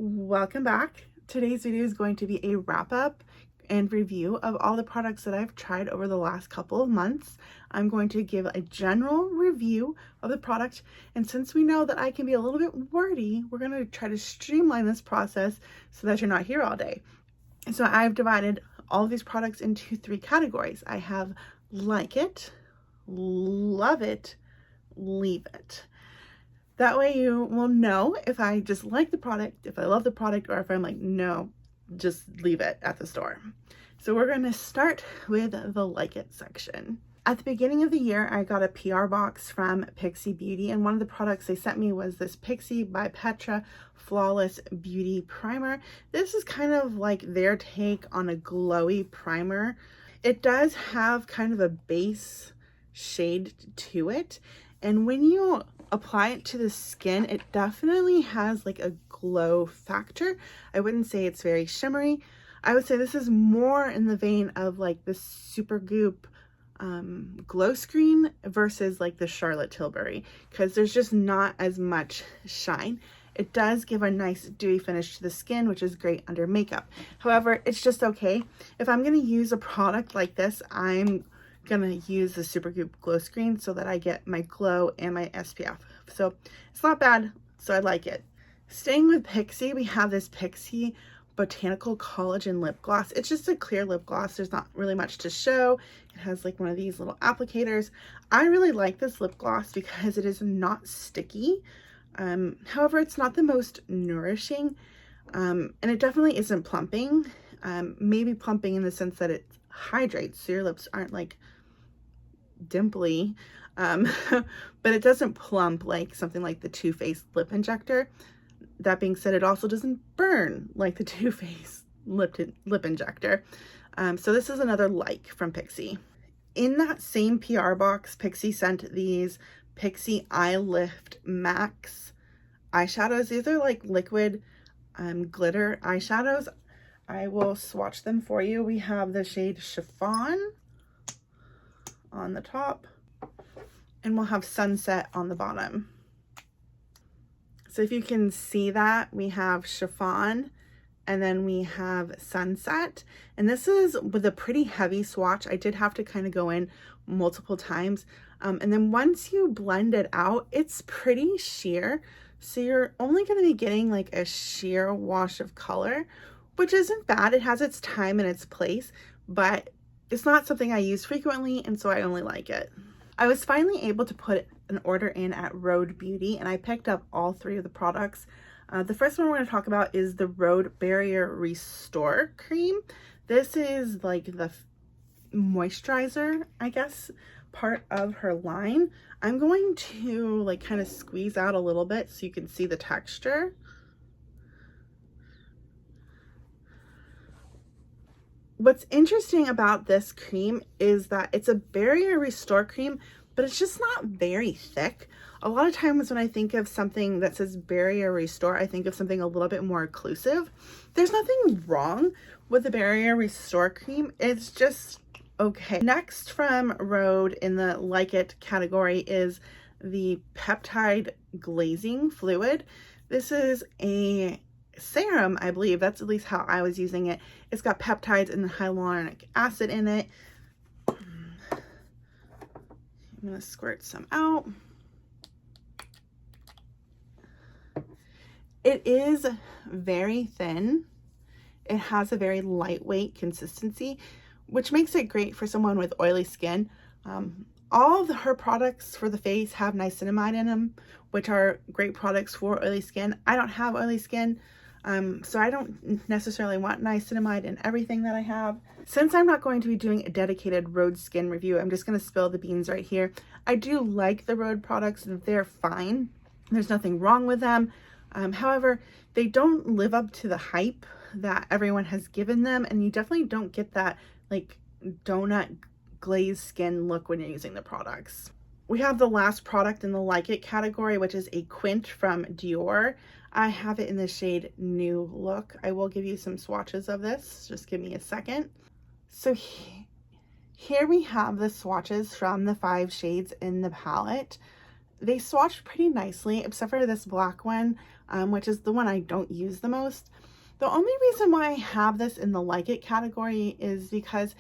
Welcome back. Today's video is going to be a wrap up and review of all the products that I've tried over the last couple of months. I'm going to give a general review of the product, and since we know that I can be a little bit wordy, we're going to try to streamline this process so that you're not here all day. And so I've divided all of these products into 3 categories. I have like it, love it, leave it. That way you will know if I just like the product, if I love the product, or if I'm like, no, just leave it at the store. So we're going to start with the like it section. At the beginning of the year, I got a PR box from Pixi Beauty, and one of the products they sent me was this Pixi by Petra Flawless Beauty Primer. This is kind of like their take on a glowy primer. It does have kind of a base shade to it, and when you apply it to the skin, it definitely has like a glow factor. I wouldn't say it's very shimmery. I would say this is more in the vein of like the Supergoop glow screen versus like the Charlotte Tilbury, because there's just not as much shine. It does give a nice dewy finish to the skin, which is great under makeup. However, it's just okay. If I'm going to use a product like this, I'm gonna use the Supergoop glow screen so that I get my glow and my SPF. So it's not bad, so I like it. Staying with Pixi, we have this Pixi Botanical Collagen Lip Gloss. It's just a clear lip gloss. There's not really much to show. It has like one of these little applicators. I really like this lip gloss because it is not sticky. However, it's not the most nourishing, and it definitely isn't plumping. Maybe plumping in the sense that it hydrates, so your lips aren't like dimply, but it doesn't plump like something like the Too Faced lip injector. That being said, it also doesn't burn like the Too Faced lip injector. So this is another like from Pixi. In that same PR box, Pixi sent these Pixi Eye Lift Max eyeshadows. These are like liquid glitter eyeshadows. I will swatch them for you. We have the shade Chiffon on the top, and we'll have Sunset on the bottom. So if you can see that, we have Chiffon and then we have Sunset, and this is with a pretty heavy swatch. I did have to kind of go in multiple times, and then once you blend it out, it's pretty sheer, so you're only going to be getting like a sheer wash of color, which isn't bad. It has its time and its place, but it's not something I use frequently, and so I only like it. I was finally able to put an order in at Rhode Beauty, and I picked up all 3 of the products. The first one we're going to talk about is the Rhode Barrier Restore Cream. This is like the moisturizer, I guess, part of her line. I'm going to like kind of squeeze out a little bit so you can see the texture. What's interesting about this cream is that it's a barrier restore cream, but it's just not very thick. A lot of times when I think of something that says barrier restore, I think of something a little bit more occlusive. There's nothing wrong with the barrier restore cream. It's just okay. Next from Rhode in the like it category is the Peptide Glazing Fluid. This is a serum, I believe. That's at least how I was using it. It's got peptides and hyaluronic acid in it. I'm gonna squirt some out. It is very thin. It has a very lightweight consistency, which makes it great for someone with oily skin. All of her products for the face have niacinamide in them, which are great products for oily skin. I don't have oily skin, so I don't necessarily want niacinamide in everything that I have. Since I'm not going to be doing a dedicated Rhode skin review, I'm just going to spill the beans right here. I do like the Rhode products. They're fine. There's nothing wrong with them. However, they don't live up to the hype that everyone has given them, and you definitely don't get that like donut glazed skin look when you're using the products. We have the last product in the like it category, which is a Quint from Dior. I have it in the shade New Look. I will give you some swatches of this. Just give me a second. So here we have the swatches from the 5 shades in the palette. They swatched pretty nicely, except for this black one. which is the one I don't use the most. The only reason why I have this in the like it category is because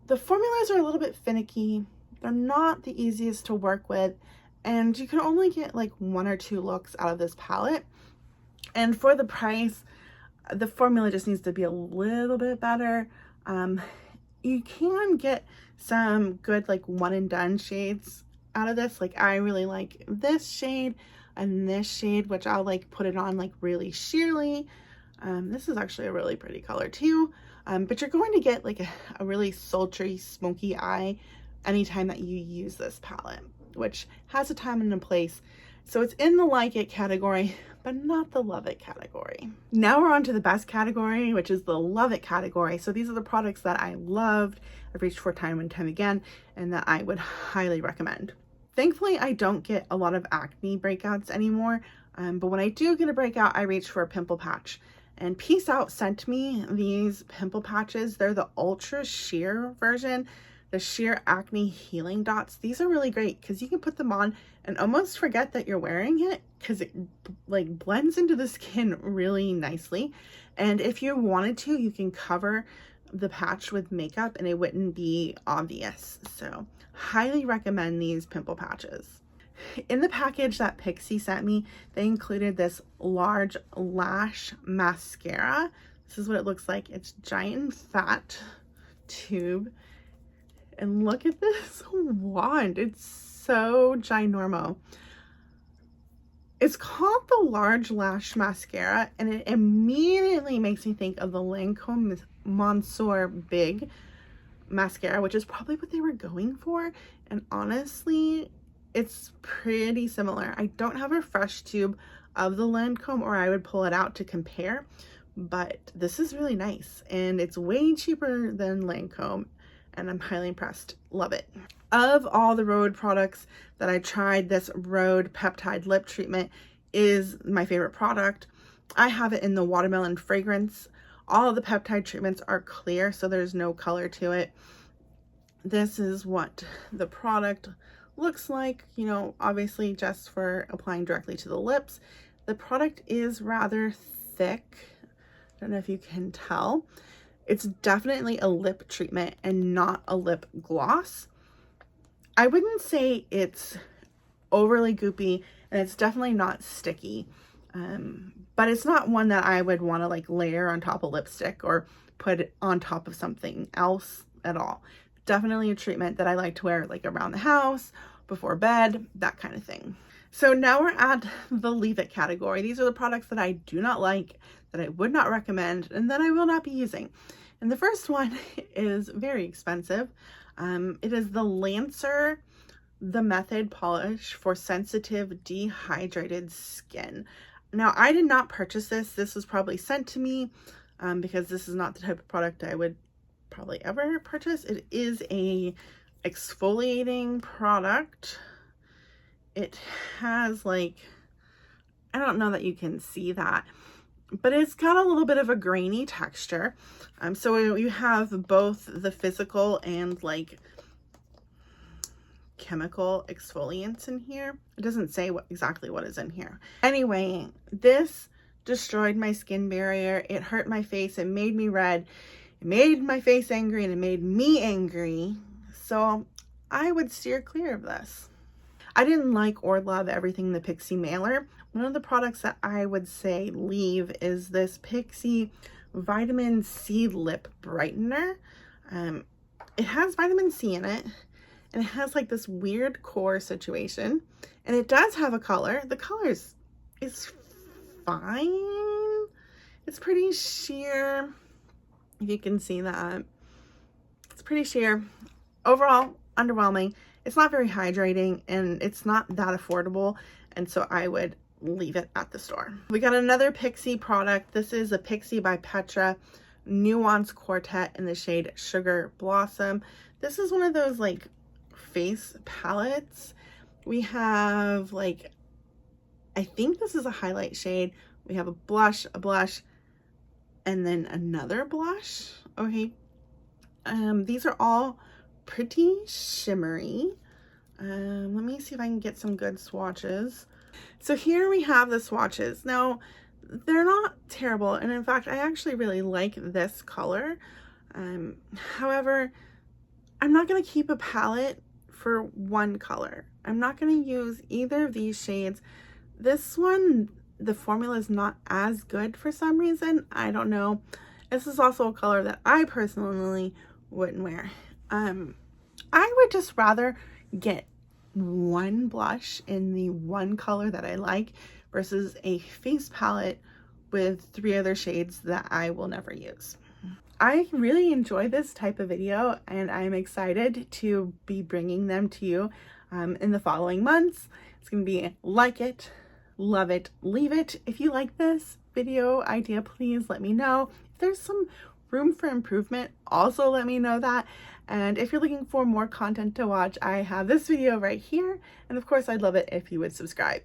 the formulas are a little bit finicky. They're not the easiest to work with, and you can only get like 1 or 2 looks out of this palette. And for the price, the formula just needs to be a little bit better. You can get some good like one and done shades out of this. Like I really like this shade and this shade, which I'll like put it on like really sheerly. This is actually a really pretty color too. But you're going to get like a really sultry, smoky eye anytime that you use this palette, which has a time and a place. So it's in the like it category, but not the love it category. Now we're on to the best category, which is the love it category. So these are the products that I loved, I've reached for time and time again, and that I would highly recommend. Thankfully, I don't get a lot of acne breakouts anymore, but when I do get a breakout, I reach for a pimple patch. And Peace Out sent me these pimple patches. They're the ultra sheer version, the sheer acne healing dots. These are really great because you can put them on and almost forget that you're wearing it because it like blends into the skin really nicely. And if you wanted to, you can cover the patch with makeup and it wouldn't be obvious. So highly recommend these pimple patches. In the package that Pixie sent me, they included this large lash mascara. This is what it looks like. It's giant and fat tube. And look at this wand. It's so ginormo. It's called the Large Lash Mascara, and it immediately makes me think of the Lancome Monsieur Big Mascara, which is probably what they were going for. And honestly, it's pretty similar. I don't have a fresh tube of the Lancome, or I would pull it out to compare, but this is really nice and it's way cheaper than Lancome, and I'm highly impressed. Love it. Of all the Rhode products that I tried, this Rhode Peptide lip treatment is my favorite product. I have it in the watermelon fragrance. All of the peptide treatments are clear, so there's no color to it. This is what the product looks like, you know, obviously just for applying directly to the lips. The product is rather thick. I don't know if you can tell. It's definitely a lip treatment and not a lip gloss. I wouldn't say it's overly goopy, and it's definitely not sticky, but it's not one that I would want to like layer on top of lipstick or put it on top of something else at all. Definitely a treatment that I like to wear like around the house, before bed, that kind of thing. So now we're at the leave it category. These are the products that I do not like, that I would not recommend, and that I will not be using. And the first one is very expensive. It is the Lancer The Method Polish for Sensitive Dehydrated Skin. Now, I did not purchase this. This was probably sent to me because this is not the type of product I would probably ever purchase. It is a exfoliating product. It has like, I don't know that you can see that, but it's got a little bit of a grainy texture. So you have both the physical and like chemical exfoliants in here. It doesn't say exactly what is in here. Anyway, this destroyed my skin barrier. It hurt my face. It made me red. It made my face angry, and it made me angry. So I would steer clear of this. I didn't like or love everything in the Pixie mailer. One of the products that I would say leave is this Pixie Vitamin C Lip Brightener. It has vitamin C in it, and it has like this weird core situation, and it does have a color. The color is fine. It's pretty sheer, if you can see that. It's pretty sheer. Overall, underwhelming. It's not very hydrating, and it's not that affordable, and so I would leave it at the store. We got another Pixie product. This is a Pixie by Petra Nuance Quartet in the shade Sugar Blossom. This is one of those like face palettes. We have like, I think this is a highlight shade. We have a blush, and then another blush. Okay. These are all pretty shimmery. Let me see if I can get some good swatches. So here we have the swatches. Now, they're not terrible, and in fact, I actually really like this color. However, I'm not going to keep a palette for one color. I'm not going to use either of these shades. This one, the formula is not as good for some reason. I don't know. This is also a color that I personally wouldn't wear. I would just rather get one blush in the one color that I like versus a face palette with 3 other shades that I will never use. I really enjoy this type of video, and I'm excited to be bringing them to you in the following months. It's going to be like it, love it, leave it. If you like this video idea, please let me know. If there's some room for improvement, also let me know that. And if you're looking for more content to watch, I have this video right here. And of course, I'd love it if you would subscribe.